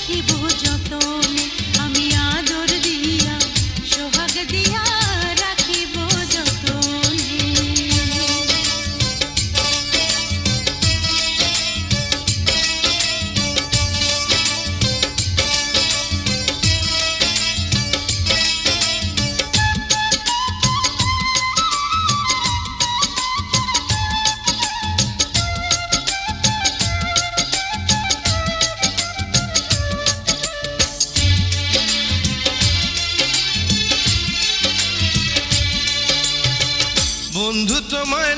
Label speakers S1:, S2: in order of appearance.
S1: রাখিব যতনে, আমি আদর দিয়া সোহাগ দিয়া রাখিব যতনে।
S2: বন্ধু তোমায়